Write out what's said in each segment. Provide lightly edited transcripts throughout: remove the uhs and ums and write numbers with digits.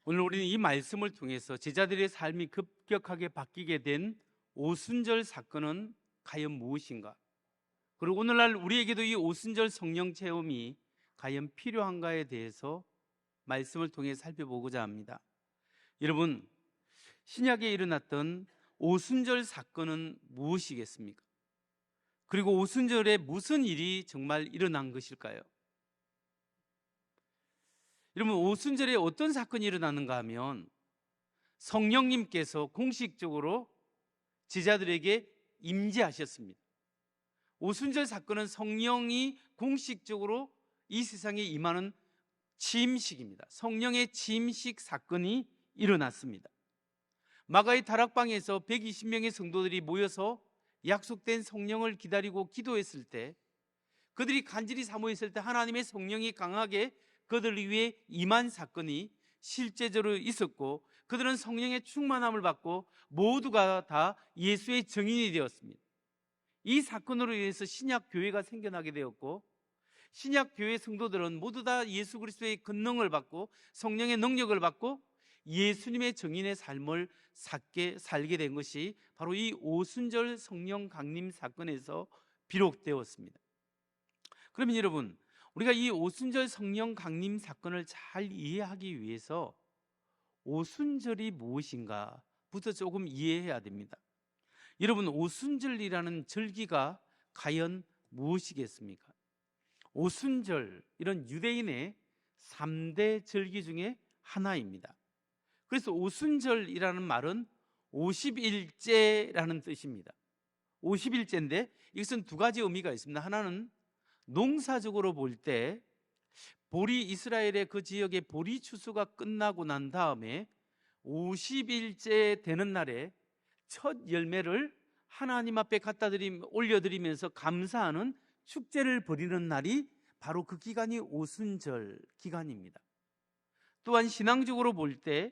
오늘 우리는 이 말씀을 통해서 제자들의 삶이 급격하게 바뀌게 된 오순절 사건은 과연 무엇인가? 그리고 오늘날 우리에게도 이 오순절 성령 체험이 과연 필요한가에 대해서 말씀을 통해 살펴보고자 합니다. 여러분, 신약에 일어났던 오순절 사건은 무엇이겠습니까? 그리고 오순절에 무슨 일이 정말 일어난 것일까요? 여러분, 오순절에 어떤 사건이 일어나는가 하면 성령님께서 공식적으로 제자들에게 임재하셨습니다. 오순절 사건은 성령이 공식적으로 이 세상에 임하는 취임식입니다. 성령의 취임식 사건이 일어났습니다. 마가의 다락방에서 120명의 성도들이 모여서 약속된 성령을 기다리고 기도했을 때, 그들이 간절히 사모했을 때 하나님의 성령이 강하게 그들을 위해 임한 사건이 실제적으로 있었고, 그들은 성령의 충만함을 받고 모두가 다 예수의 증인이 되었습니다. 이 사건으로 인해서 신약 교회가 생겨나게 되었고, 신약 교회 성도들은 모두 다 예수 그리스도의 권능을 받고 성령의 능력을 받고 예수님의 증인의 삶을 살게 된 것이 바로 이 오순절 성령 강림 사건에서 비롯되었습니다. 그러면 여러분, 우리가 이 오순절 성령 강림 사건을 잘 이해하기 위해서 오순절이 무엇인가부터 조금 이해해야 됩니다. 여러분, 오순절이라는 절기가 과연 무엇이겠습니까? 오순절, 이런 유대인의 3대 절기 중에 하나입니다. 그래서 오순절이라는 말은 50일째라는 뜻입니다. 50일째인데 이것은 두 가지 의미가 있습니다. 하나는 농사적으로 볼 때 이스라엘의 그 지역의 보리 추수가 끝나고 난 다음에 50일째 되는 날에 첫 열매를 하나님 앞에 올려드리면서 감사하는 축제를 벌이는 날이 바로 그 기간이 오순절 기간입니다. 또한 신앙적으로 볼 때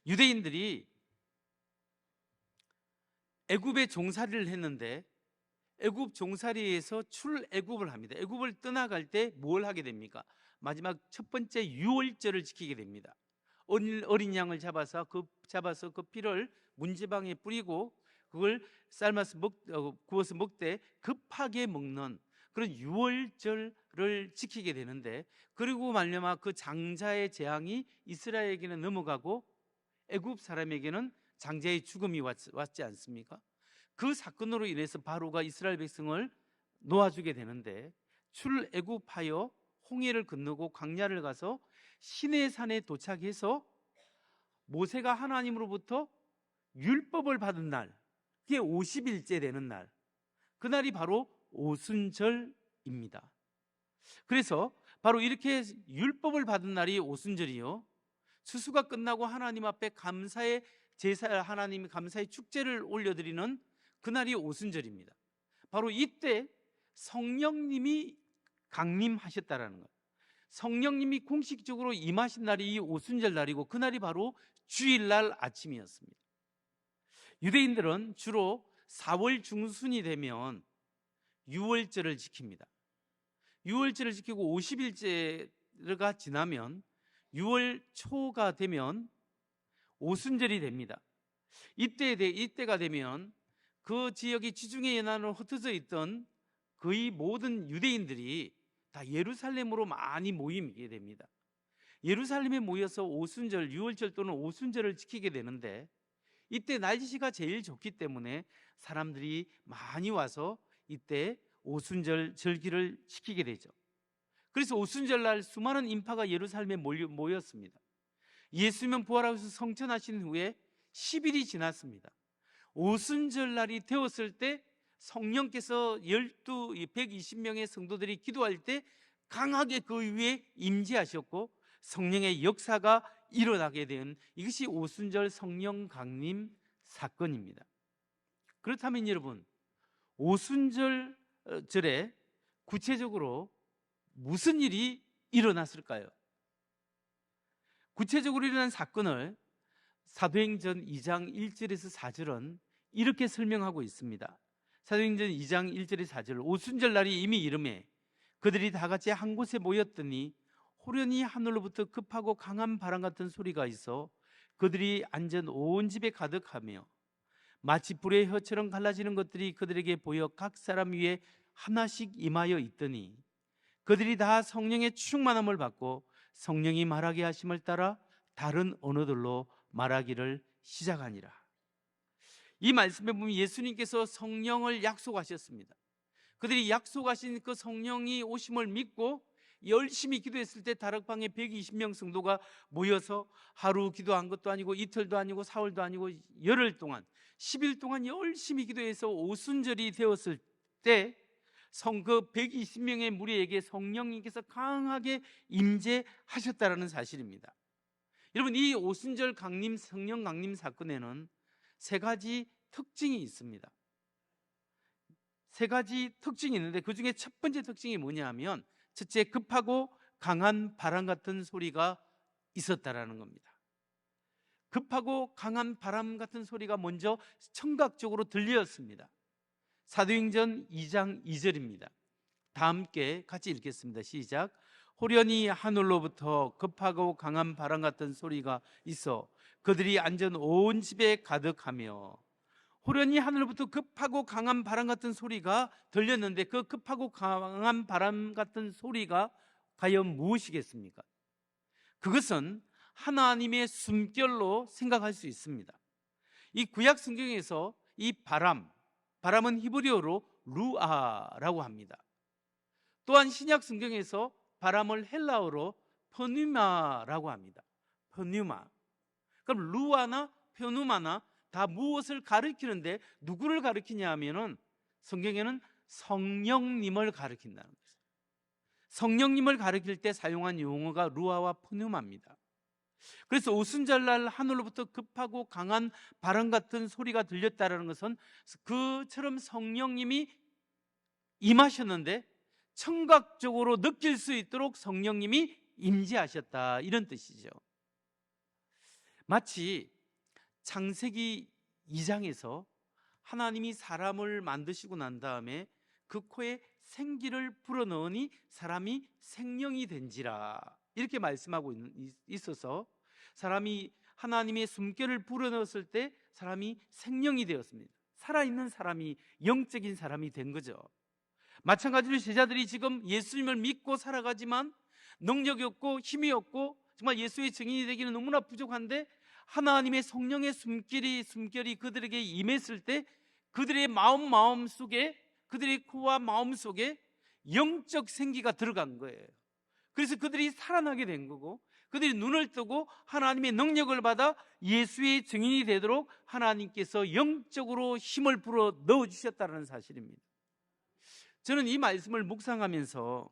유대인들이 애굽에 종살이를 했는데 애굽 종살이에서 출애굽을 합니다. 애굽을 떠나갈 때 뭘 하게 됩니까? 마지막 첫 번째 유월절을 지키게 됩니다. 어린 양을 잡아서 그 피를 문지방에 뿌리고 그걸 구워서 먹되 급하게 먹는 그런 유월절을 지키게 되는데, 그리고 말미암아 그 장자의 재앙이 이스라엘에게는 넘어가고 애굽 사람에게는 장자의 죽음이 왔지 않습니까? 그 사건으로 인해서 바로가 이스라엘 백성을 놓아주게 되는데, 출애굽하여 홍해를 건너고 광야를 가서 시내산에 도착해서 모세가 하나님으로부터 율법을 받은 날, 그게 50일째 되는 날, 그날이 바로 오순절입니다. 그래서 바로 이렇게 율법을 받은 날이 오순절이요, 추수가 끝나고 하나님 앞에 감사의 제사, 하나님 감사의 축제를 올려드리는 그날이 오순절입니다. 바로 이때 성령님이 강림하셨다라는 거예요. 성령님이 공식적으로 임하신 날이 이 오순절 날이고, 그날이 바로 주일날 아침이었습니다. 유대인들은 주로 4월 중순이 되면 유월절을 지킵니다. 유월절을 지키고 50일째가 지나면 6월 초가 되면 오순절이 됩니다. 이때가 되면 그 지역이 지중해 연안으로 흩어져 있던 거의 모든 유대인들이 다 예루살렘으로 많이 모이게 됩니다. 예루살렘에 모여서 오순절, 유월절 또는 오순절을 지키게 되는데, 이때 날씨가 제일 좋기 때문에 사람들이 많이 와서 이때 오순절 절기를 지키게 되죠. 그래서 오순절 날 수많은 인파가 예루살렘에 모였습니다. 예수님은 부활하셔서 성천하신 후에 10일이 지났습니다. 오순절 날이 되었을 때 성령께서 120명의 성도들이 기도할 때 강하게 그 위에 임재하셨고 성령의 역사가 일어나게 된 이것이 오순절 성령 강림 사건입니다. 그렇다면 여러분, 오순절에 구체적으로 무슨 일이 일어났을까요? 구체적으로 일어난 사건을 사도행전 2장 1절에서 4절은 이렇게 설명하고 있습니다. 사도행전 2장 1절에서 4절, 오순절 날이 이미 이르매 그들이 다 같이 한 곳에 모였더니 호련히 하늘로부터 급하고 강한 바람 같은 소리가 있어 그들이 앉은 온 집에 가득하며 마치 불의 혀처럼 갈라지는 것들이 그들에게 보여 각 사람 위에 하나씩 임하여 있더니 그들이 다 성령의 충만함을 받고 성령이 말하게 하심을 따라 다른 언어들로 말하기를 시작하니라. 이 말씀에 보면 예수님께서 성령을 약속하셨습니다. 그들이 약속하신 그 성령이 오심을 믿고 열심히 기도했을 때 다락방에 120명 성도가 모여서 하루 기도한 것도 아니고 이틀도 아니고 사흘도 아니고 열흘 동안 10일 동안 열심히 기도해서 오순절이 되었을 때 그 120명의 무리에게 성령님께서 강하게 임재하셨다라는 사실입니다. 여러분, 이 오순절 강림, 성령 강림 사건에는 세 가지 특징이 있습니다. 세 가지 특징이 있는데 그 중에 첫 번째 특징이 뭐냐 하면 첫째, 급하고 강한 바람 같은 소리가 있었다라는 겁니다. 급하고 강한 바람 같은 소리가 먼저 청각적으로 들렸습니다. 사도행전 2장 2절입니다. 다 함께 같이 읽겠습니다. 시작. 호련히 하늘로부터 급하고 강한 바람 같은 소리가 있어 그들이 앉은 온 집에 가득하며. 호련히 하늘로부터 급하고 강한 바람 같은 소리가 들렸는데 그 급하고 강한 바람 같은 소리가 과연 무엇이겠습니까? 그것은 하나님의 숨결로 생각할 수 있습니다. 이 구약 성경에서 이 바람은 히브리어로 루아라고 합니다. 또한 신약 성경에서 바람을 헬라어로 퍼뉴마라고 합니다. 퍼뉴마. 그럼 루아나 퍼뉴마나 다 무엇을 가리키는데 누구를 가리키냐 하면은 성경에는 성령님을 가리킨다는 거예요. 성령님을 가리킬 때 사용한 용어가 루아와 퍼뉴마입니다. 그래서 오순절날 하늘로부터 급하고 강한 바람 같은 소리가 들렸다는 것은 그처럼 성령님이 임하셨는데 청각적으로 느낄 수 있도록 성령님이 임재하셨다, 이런 뜻이죠. 마치 창세기 2장에서 하나님이 사람을 만드시고 난 다음에 그 코에 생기를 불어넣으니 사람이 생명이 된지라, 이렇게 말씀하고 있어서 사람이 하나님의 숨결을 불어넣었을 때 사람이 생명이 되었습니다. 살아있는 사람이, 영적인 사람이 된 거죠. 마찬가지로 제자들이 지금 예수님을 믿고 살아가지만 능력이 없고 힘이 없고 정말 예수의 증인이 되기는 너무나 부족한데 하나님의 성령의 숨결이 그들에게 임했을 때 그들의 마음 속에, 그들의 코와 마음 속에 영적 생기가 들어간 거예요. 그래서 그들이 살아나게 된 거고, 그들이 눈을 뜨고 하나님의 능력을 받아 예수의 증인이 되도록 하나님께서 영적으로 힘을 불어 넣어주셨다는 사실입니다. 저는 이 말씀을 묵상하면서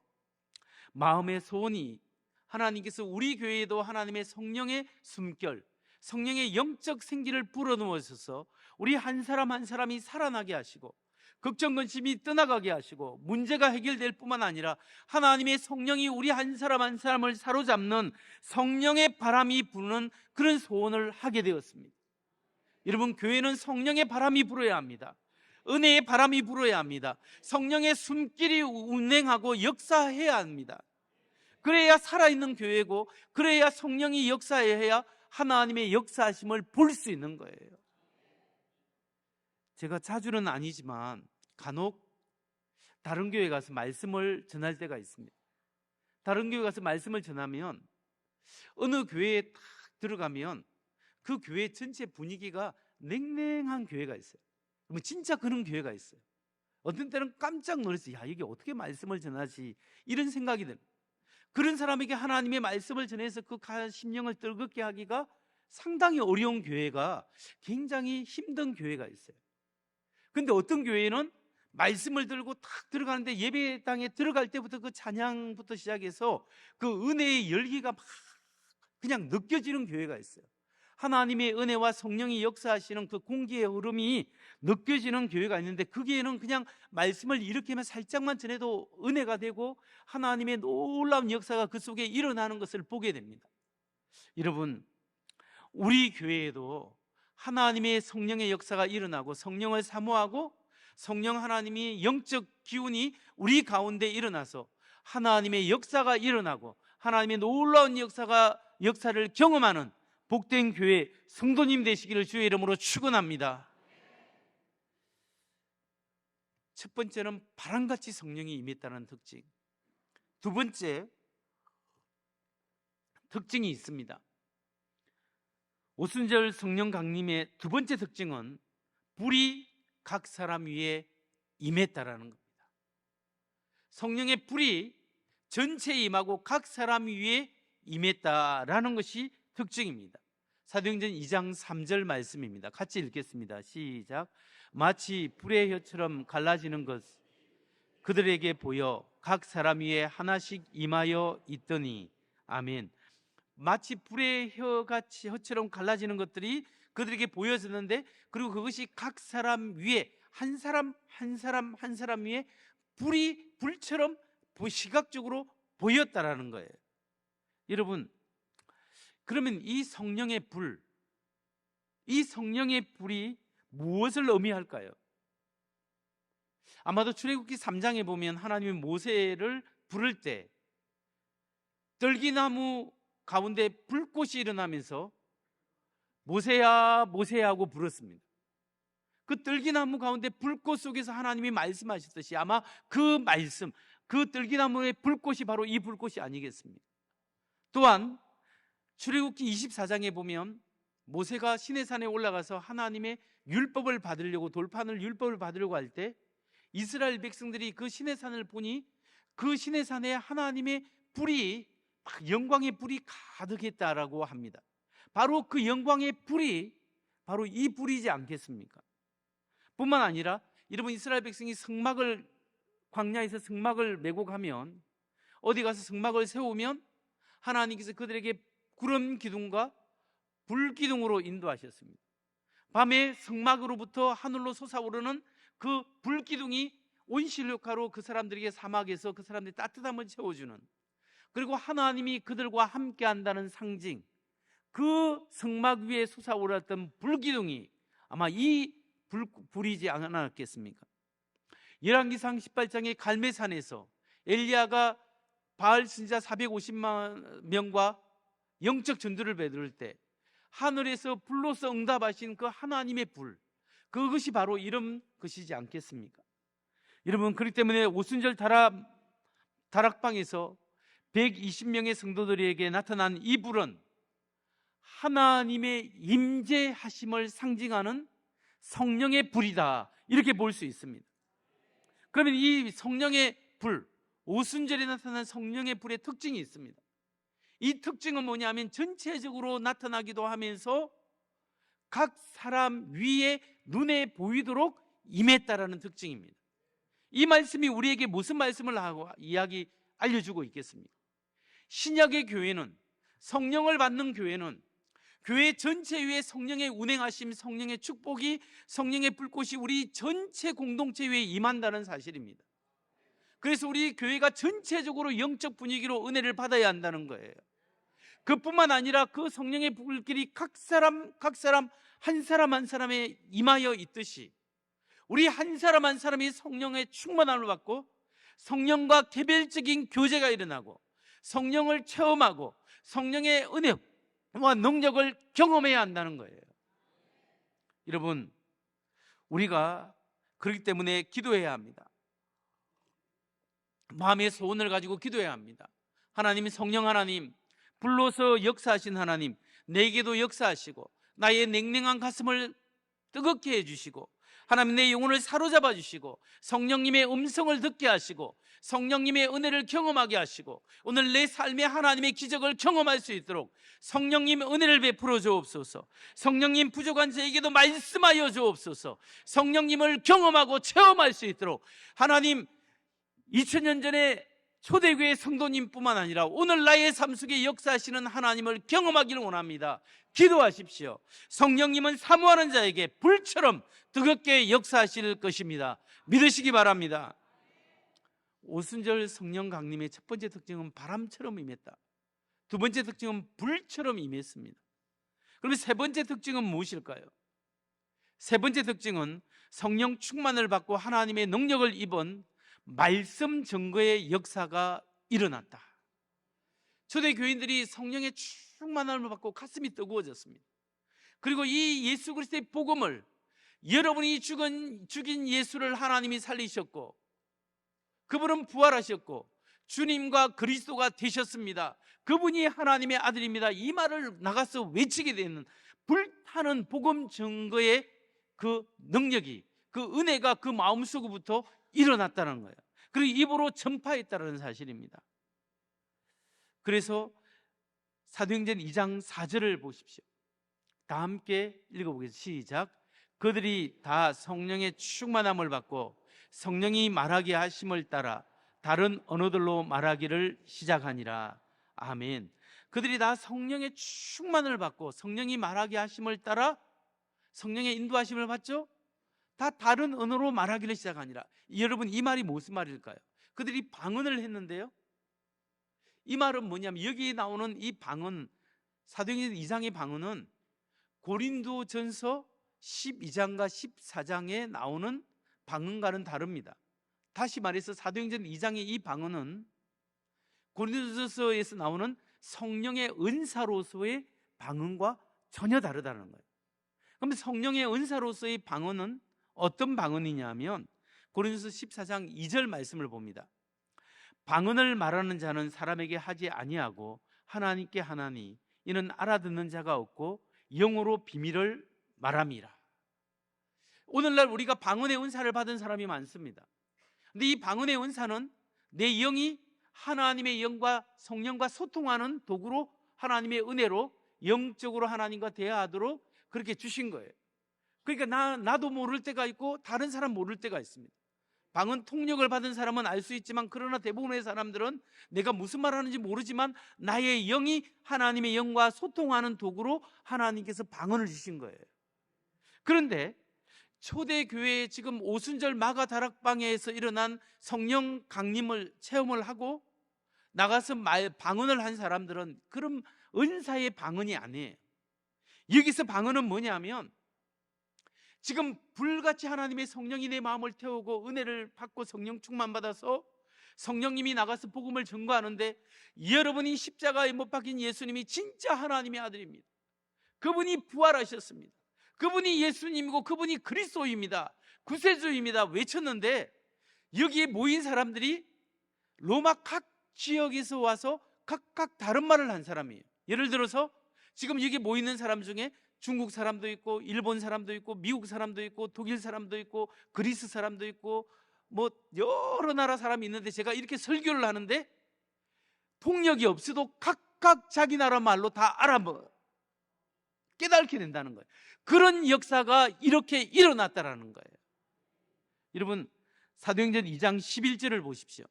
마음의 소원이, 하나님께서 우리 교회에도 하나님의 성령의 숨결, 성령의 영적 생기를 불어넣으셔서 우리 한 사람 한 사람이 살아나게 하시고 걱정 근심이 떠나가게 하시고 문제가 해결될 뿐만 아니라 하나님의 성령이 우리 한 사람 한 사람을 사로잡는 성령의 바람이 부는 그런 소원을 하게 되었습니다. 여러분, 교회는 성령의 바람이 불어야 합니다. 은혜의 바람이 불어야 합니다. 성령의 숨길이 운행하고 역사해야 합니다. 그래야 살아있는 교회고, 그래야 성령이 역사해야 하나님의 역사하심을 볼 수 있는 거예요. 제가 자주는 아니지만 간혹 다른 교회 가서 말씀을 전할 때가 있습니다. 다른 교회 가서 말씀을 전하면 어느 교회에 딱 들어가면 그 교회 전체 분위기가 냉랭한 교회가 있어요. 진짜 그런 교회가 있어요. 어떤 때는 깜짝 놀랐어요. 야, 이게 어떻게 말씀을 전하지? 이런 생각이 듭니다. 그런 사람에게 하나님의 말씀을 전해서 그 심령을 뜨겁게 하기가 상당히 어려운 교회가, 굉장히 힘든 교회가 있어요. 근데 어떤 교회는 말씀을 들고 탁 들어가는데 예배당에 들어갈 때부터 그 찬양부터 시작해서 그 은혜의 열기가 막 그냥 느껴지는 교회가 있어요. 하나님의 은혜와 성령이 역사하시는 그 공기의 흐름이 느껴지는 교회가 있는데 그 교회는 그냥 말씀을 이렇게만 살짝만 전해도 은혜가 되고 하나님의 놀라운 역사가 그 속에 일어나는 것을 보게 됩니다. 여러분, 우리 교회에도 하나님의 성령의 역사가 일어나고 성령을 사모하고 성령 하나님이 영적 기운이 우리 가운데 일어나서 하나님의 역사가 일어나고 하나님의 놀라운 역사를 경험하는 복된 교회 성도님 되시기를 주의 이름으로 축원합니다. 첫 번째는 바람같이 성령이 임했다는 특징. 두 번째 특징이 있습니다. 오순절 성령 강림의 두 번째 특징은 불이 각 사람 위에 임했다라는 겁니다. 성령의 불이 전체에 임하고 각 사람 위에 임했다라는 것이 특징입니다. 사도행전 2장 3절 말씀입니다. 같이 읽겠습니다. 시작. 마치 불의 혀처럼 갈라지는 것 그들에게 보여 각 사람 위에 하나씩 임하여 있더니. 아멘. 마치 불의 혀처럼 갈라지는 것들이 그들에게 보여졌는데, 그리고 그것이 각 사람 위에 한 사람 위에 불이 불처럼 시각적으로 보였다라는 거예요. 여러분, 그러면 이 성령의 불이 무엇을 의미할까요? 아마도 출애굽기 3장에 보면 하나님이 모세를 부를 때 떨기나무 가운데 불꽃이 일어나면서 모세야 모세야 하고 불었습니다. 그 떨기나무 가운데 불꽃 속에서 하나님이 말씀하셨듯이 아마 그 말씀, 그 떨기나무의 불꽃이 바로 이 불꽃이 아니겠습니까? 또한 출애굽기 24장에 보면 모세가 시내산에 올라가서 하나님의 율법을 받으려고, 돌판을 율법을 받으려고 할 때 이스라엘 백성들이 그 시내산을 보니 그 시내산에 하나님의 불이, 영광의 불이 가득했다라고 합니다. 바로 그 영광의 불이 바로 이 불이지 않겠습니까? 뿐만 아니라 여러분, 이스라엘 백성이 광야에서 성막을 메고 가면, 어디 가서 성막을 세우면 하나님께서 그들에게 구름 기둥과 불 기둥으로 인도하셨습니다. 밤에 성막으로부터 하늘로 솟아오르는 그 불 기둥이 온실효과로 그 사람들에게 사막에서 그 사람들이 따뜻함을 채워주는, 그리고 하나님이 그들과 함께 한다는 상징, 그 성막 위에 솟아오르던 불 기둥이 아마 이 불이지 않았겠습니까? 열왕기상 18장의 갈매산에서 엘리야가 바알 신자 450만 명과 영적 전투를 벌일 때 하늘에서 불로서 응답하신 그 하나님의 불, 그것이 바로 이런 것이지 않겠습니까? 여러분, 그렇기 때문에 오순절 다락방에서 120명의 성도들에게 나타난 이 불은 하나님의 임재하심을 상징하는 성령의 불이다, 이렇게 볼 수 있습니다. 그러면 이 성령의 불, 오순절에 나타난 성령의 불의 특징이 있습니다. 이 특징은 뭐냐면 전체적으로 나타나기도 하면서 각 사람 위에 눈에 보이도록 임했다라는 특징입니다. 이 말씀이 우리에게 무슨 말씀을 하고 알려주고 있겠습니까? 신약의 교회는, 성령을 받는 교회는 교회 전체 위에 성령의 운행하심, 성령의 축복이, 성령의 불꽃이 우리 전체 공동체 위에 임한다는 사실입니다. 그래서 우리 교회가 전체적으로 영적 분위기로 은혜를 받아야 한다는 거예요. 그뿐만 아니라 그 성령의 불길이 각 사람 한 사람에 임하여 있듯이 우리 한 사람 한 사람이 성령의 충만함을 받고 성령과 개별적인 교제가 일어나고 성령을 체험하고 성령의 은혜와 능력을 경험해야 한다는 거예요. 여러분, 우리가 그렇기 때문에 기도해야 합니다. 마음의 소원을 가지고 기도해야 합니다. 하나님, 성령 하나님, 불로서 역사하신 하나님, 내게도 역사하시고 나의 냉랭한 가슴을 뜨겁게 해주시고 하나님, 내 영혼을 사로잡아 주시고 성령님의 음성을 듣게 하시고 성령님의 은혜를 경험하게 하시고 오늘 내 삶에 하나님의 기적을 경험할 수 있도록 성령님의 은혜를 베풀어 주옵소서. 성령님, 부족한 저에게도 말씀하여 주옵소서. 성령님을 경험하고 체험할 수 있도록 하나님, 2000년 전에 초대교회 성도님뿐만 아니라 오늘 나의 삶 속에 역사하시는 하나님을 경험하기를 원합니다. 기도하십시오. 성령님은 사모하는 자에게 불처럼 뜨겁게 역사하실 것입니다. 믿으시기 바랍니다. 오순절 성령 강림의 첫 번째 특징은 바람처럼 임했다. 두 번째 특징은 불처럼 임했습니다. 그럼 세 번째 특징은 무엇일까요? 세 번째 특징은 성령 충만을 받고 하나님의 능력을 입은 말씀 증거의 역사가 일어났다. 초대 교인들이 성령의 충만함을 받고 가슴이 뜨거워졌습니다. 그리고 이 예수 그리스도의 복음을, 여러분이 죽인 예수를 하나님이 살리셨고 그분은 부활하셨고 주님과 그리스도가 되셨습니다, 그분이 하나님의 아들입니다, 이 말을 나가서 외치게 되는 불타는 복음 증거의 그 능력이, 그 은혜가 그 마음속부터 일어났다는 거예요. 그리고 입으로 전파했다는 사실입니다. 그래서 사도행전 2장 4절을 보십시오. 다 함께 읽어보겠습니다. 시작. 그들이 다 성령의 충만함을 받고 성령이 말하게 하심을 따라 다른 언어들로 말하기를 시작하니라. 아멘. 그들이 다 성령의 충만을 받고 성령이 말하게 하심을 따라, 성령의 인도하심을 받죠? 다 다른 언어로 말하기를 시작하니라. 여러분, 이 말이 무슨 말일까요? 그들이 방언을 했는데요, 이 말은 뭐냐면, 여기 나오는 이 방언, 사도행전 2장의 방언은 고린도전서 12장과 14장에 나오는 방언과는 다릅니다. 다시 말해서 사도행전 2장의 이 방언은 고린도전서에서 나오는 성령의 은사로서의 방언과 전혀 다르다는 거예요. 그럼 성령의 은사로서의 방언은 어떤 방언이냐면, 고린도서 14장 2절 말씀을 봅니다. 방언을 말하는 자는 사람에게 하지 아니하고 하나님께 하나니 이는 알아듣는 자가 없고 영어로 비밀을 말함이라. 오늘날 우리가 방언의 은사를 받은 사람이 많습니다. 근데 이 방언의 은사는 내 영이 하나님의 영과 성령과 소통하는 도구로, 하나님의 은혜로 영적으로 하나님과 대화하도록 그렇게 주신 거예요. 그러니까 나도 모를 때가 있고 다른 사람 모를 때가 있습니다. 방언 통역을 받은 사람은 알 수 있지만, 그러나 대부분의 사람들은 내가 무슨 말 하는지 모르지만 나의 영이 하나님의 영과 소통하는 도구로 하나님께서 방언을 주신 거예요. 그런데 초대교회에 지금 오순절 마가 다락방에서 일어난 성령 강림을 체험을 하고 나가서 방언을 한 사람들은 그런 은사의 방언이 아니에요. 여기서 방언은 뭐냐면, 지금 불같이 하나님의 성령이 내 마음을 태우고 은혜를 받고 성령 충만 받아서 성령님이 나가서 복음을 전거하는데, 여러분이 십자가에 못 박힌 예수님이 진짜 하나님의 아들입니다, 그분이 부활하셨습니다, 그분이 예수님이고 그분이 그리스도입니다, 구세주입니다 외쳤는데, 여기에 모인 사람들이 로마 각 지역에서 와서 각각 다른 말을 한 사람이에요. 예를 들어서 지금 여기 모이는 사람 중에 중국 사람도 있고 일본 사람도 있고 미국 사람도 있고 독일 사람도 있고 그리스 사람도 있고 뭐 여러 나라 사람이 있는데, 제가 이렇게 설교를 하는데 통역이 없어도 각각 자기 나라 말로 다 깨닫게 된다는 거예요. 그런 역사가 이렇게 일어났다라는 거예요. 여러분, 사도행전 2장 11절을 보십시오.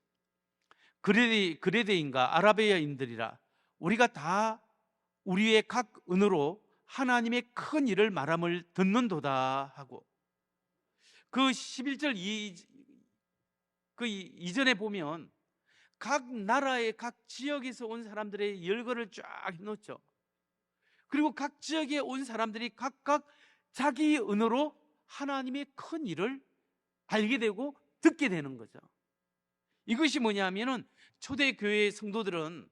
그레데인과 아라비아인들이라 우리가 다 우리의 각 언어로 하나님의 큰 일을 말함을 듣는도다 하고, 그 11절 이전에 보면 각 나라의 각 지역에서 온 사람들의 열거를 쫙 해놓죠. 그리고 각 지역에 온 사람들이 각각 자기 언어로 하나님의 큰 일을 알게 되고 듣게 되는 거죠. 이것이 뭐냐면은, 초대교회의 성도들은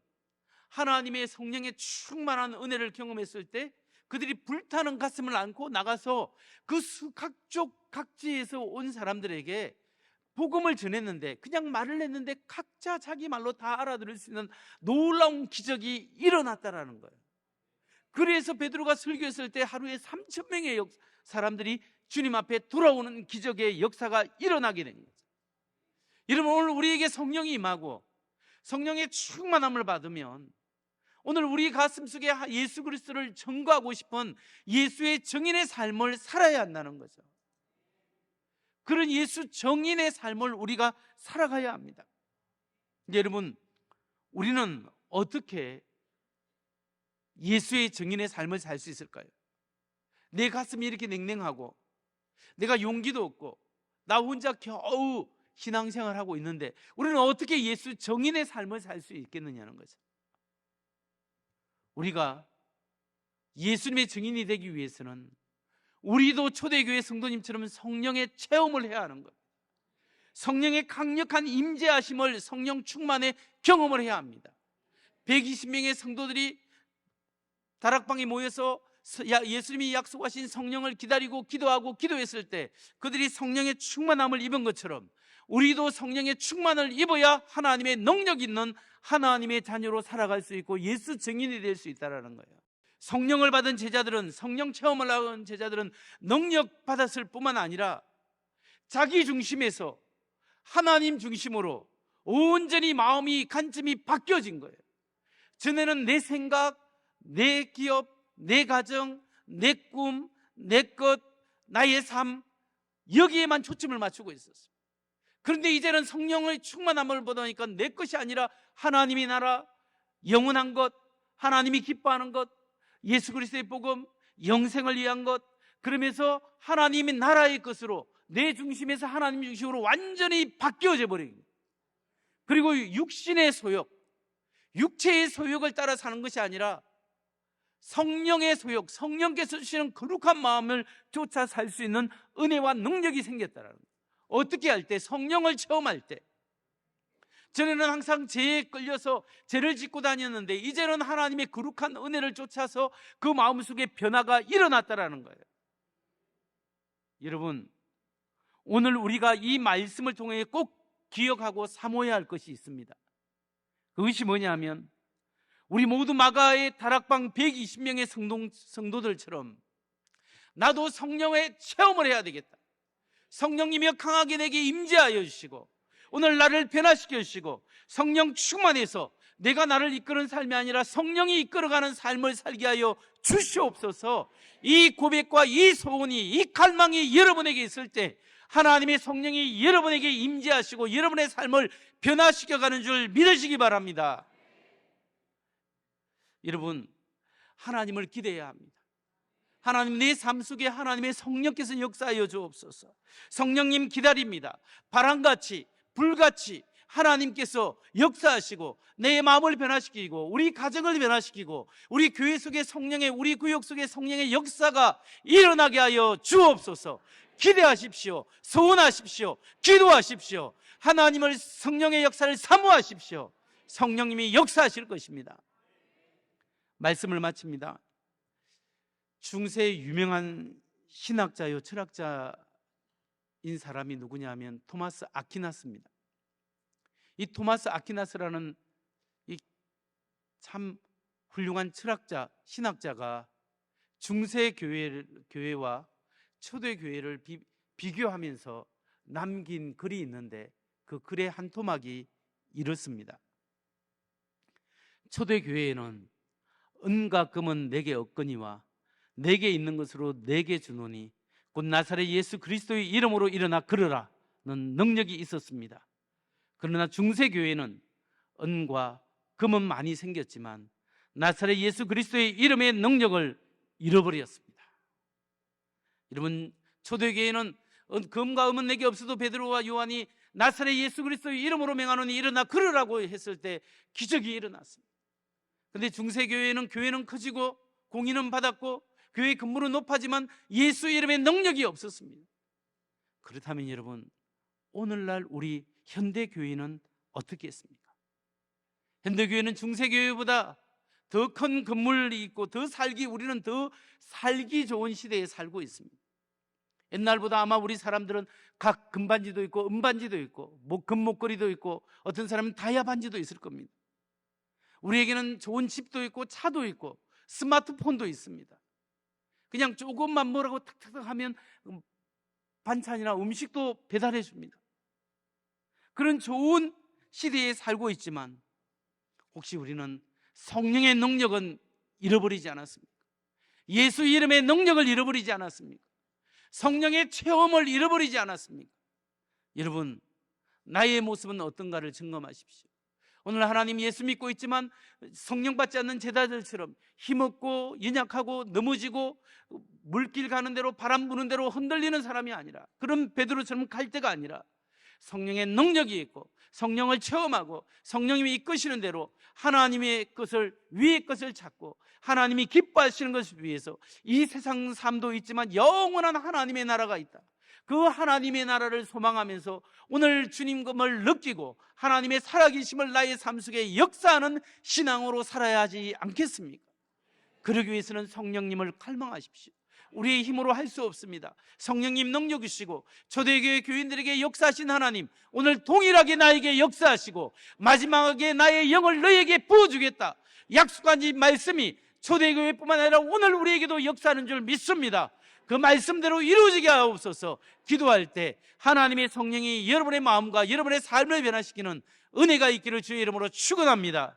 하나님의 성령의 충만한 은혜를 경험했을 때 그들이 불타는 가슴을 안고 나가서 그 각족 각지에서 온 사람들에게 복음을 전했는데, 그냥 말을 했는데 각자 자기 말로 다 알아들을 수 있는 놀라운 기적이 일어났다라는 거예요. 그래서 베드로가 설교했을 때 하루에 3,000명의 사람들이 주님 앞에 돌아오는 기적의 역사가 일어나게 된 거죠. 여러분, 오늘 우리에게 성령이 임하고 성령의 충만함을 받으면 오늘 우리 가슴속에 예수 그리스도를 전거하고 싶은 예수의 정인의 삶을 살아야 한다는 거죠. 그런 예수 정인의 삶을 우리가 살아가야 합니다. 여러분, 우리는 어떻게 예수의 정인의 삶을 살 수 있을까요? 내 가슴이 이렇게 냉랭하고 내가 용기도 없고 나 혼자 겨우 신앙생활하고 있는데 우리는 어떻게 예수 정인의 삶을 살 수 있겠느냐는 거죠. 우리가 예수님의 증인이 되기 위해서는 우리도 초대교회 성도님처럼 성령의 체험을 해야 하는 거예요. 성령의 강력한 임재하심을, 성령 충만의 경험을 해야 합니다. 120명의 성도들이 다락방에 모여서 예수님이 약속하신 성령을 기다리고 기도하고 기도했을 때 그들이 성령의 충만함을 입은 것처럼 우리도 성령의 충만을 입어야 하나님의 능력 있는 하나님의 자녀로 살아갈 수 있고 예수 증인이 될 수 있다는 거예요. 성령을 받은 제자들은, 성령 체험을 한 제자들은 능력 받았을 뿐만 아니라 자기 중심에서 하나님 중심으로 온전히 마음이 관점이 바뀌어진 거예요. 전에는 내 생각, 내 기업, 내 가정, 내 꿈, 내 것, 나의 삶, 여기에만 초점을 맞추고 있었어요. 그런데 이제는 성령의 충만함을 보다니까 내 것이 아니라 하나님의 나라, 영원한 것, 하나님이 기뻐하는 것, 예수 그리스도의 복음, 영생을 위한 것, 그러면서 하나님의 나라의 것으로 내 중심에서 하나님 중심으로 완전히 바뀌어져 버린 거예요. 그리고 육신의 소욕, 육체의 소욕을 따라 사는 것이 아니라 성령의 소욕, 성령께서 주시는 거룩한 마음을 쫓아 살 수 있는 은혜와 능력이 생겼다는 거예요. 어떻게 할 때? 성령을 체험할 때. 전에는 항상 죄에 끌려서 죄를 짓고 다녔는데 이제는 하나님의 거룩한 은혜를 쫓아서 그 마음속에 변화가 일어났다는 거예요. 여러분, 오늘 우리가 이 말씀을 통해 꼭 기억하고 사모해야 할 것이 있습니다. 그것이 뭐냐면 우리 모두 마가의 다락방 120명의 성도들처럼 나도 성령의 체험을 해야 되겠다. 성령님이 강하게 내게 임재하여 주시고 오늘 나를 변화시켜 주시고 성령 충만해서 내가 나를 이끄는 삶이 아니라 성령이 이끌어가는 삶을 살게 하여 주시옵소서. 이 고백과 이 소원이, 이 갈망이 여러분에게 있을 때 하나님의 성령이 여러분에게 임재하시고 여러분의 삶을 변화시켜가는 줄 믿으시기 바랍니다. 여러분, 하나님을 기대해야 합니다. 하나님, 내 삶 속에 하나님의 성령께서 역사하여 주옵소서. 성령님 기다립니다. 바람같이 불같이 하나님께서 역사하시고 내 마음을 변화시키고 우리 가정을 변화시키고 우리 교회 속에 성령의, 우리 구역 속에 성령의 역사가 일어나게 하여 주옵소서. 기대하십시오. 소원하십시오. 기도하십시오. 하나님을, 성령의 역사를 사모하십시오. 성령님이 역사하실 것입니다. 말씀을 마칩니다. 중세 유명한 신학자요 철학자인 사람이 누구냐 하면 토마스 아퀴나스입니다. 이 토마스 아퀴나스라는 이 참 훌륭한 철학자, 신학자가 중세 교회와 초대 교회를 비교하면서 남긴 글이 있는데 그 글의 한 토막이 이렇습니다. 초대 교회에는 은과 금은 내게 없거니와 내게 있는 것으로 내게 주노니 곧 나사렛 예수 그리스도의 이름으로 일어나 걸으라는 능력이 있었습니다. 그러나 중세교회는 은과 금은 많이 생겼지만 나사렛 예수 그리스도의 이름의 능력을 잃어버렸습니다. 여러분, 초대교회는 금과 은은 내게 없어도 베드로와 요한이 나사렛 예수 그리스도의 이름으로 명하노니 일어나 걸으라고 했을 때 기적이 일어났습니다. 그런데 중세교회는 교회는 커지고 공인은 받았고 교회 근무는 높아지만 예수 이름의 능력이 없었습니다. 그렇다면 여러분, 오늘날 우리 현대교회는 어떻게 했습니까? 현대교회는 중세교회보다 더 큰 건물이 있고 우리는 더 살기 좋은 시대에 살고 있습니다. 옛날보다 아마 우리 사람들은 각 금반지도 있고 은반지도 있고 금목걸이도 있고 어떤 사람은 다이아 반지도 있을 겁니다. 우리에게는 좋은 집도 있고 차도 있고 스마트폰도 있습니다. 그냥 조금만 뭐라고 탁탁탁 하면 반찬이나 음식도 배달해 줍니다. 그런 좋은 시대에 살고 있지만 혹시 우리는 성령의 능력은 잃어버리지 않았습니까? 예수 이름의 능력을 잃어버리지 않았습니까? 성령의 체험을 잃어버리지 않았습니까? 여러분, 나의 모습은 어떤가를 점검하십시오. 오늘 하나님 예수 믿고 있지만 성령 받지 않는 제자들처럼 힘없고 연약하고 넘어지고 물길 가는 대로 바람 부는 대로 흔들리는 사람이 아니라, 그런 베드로처럼 갈 때가 아니라 성령의 능력이 있고 성령을 체험하고 성령님이 이끄시는 대로 하나님의 것을, 위의 것을 찾고 하나님이 기뻐하시는 것을 위해서 이 세상 삶도 있지만 영원한 하나님의 나라가 있다. 그 하나님의 나라를 소망하면서 오늘 주님을 느끼고 하나님의 살아계심을 나의 삶 속에 역사하는 신앙으로 살아야 하지 않겠습니까? 그러기 위해서는 성령님을 갈망하십시오. 우리의 힘으로 할 수 없습니다. 성령님 능력이시고 초대교회 교인들에게 역사하신 하나님, 오늘 동일하게 나에게 역사하시고 마지막에 나의 영을 너에게 부어주겠다 약속한 이 말씀이 초대교회뿐만 아니라 오늘 우리에게도 역사하는 줄 믿습니다. 그 말씀대로 이루어지게 하옵소서. 기도할 때 하나님의 성령이 여러분의 마음과 여러분의 삶을 변화시키는 은혜가 있기를 주의 이름으로 축원합니다.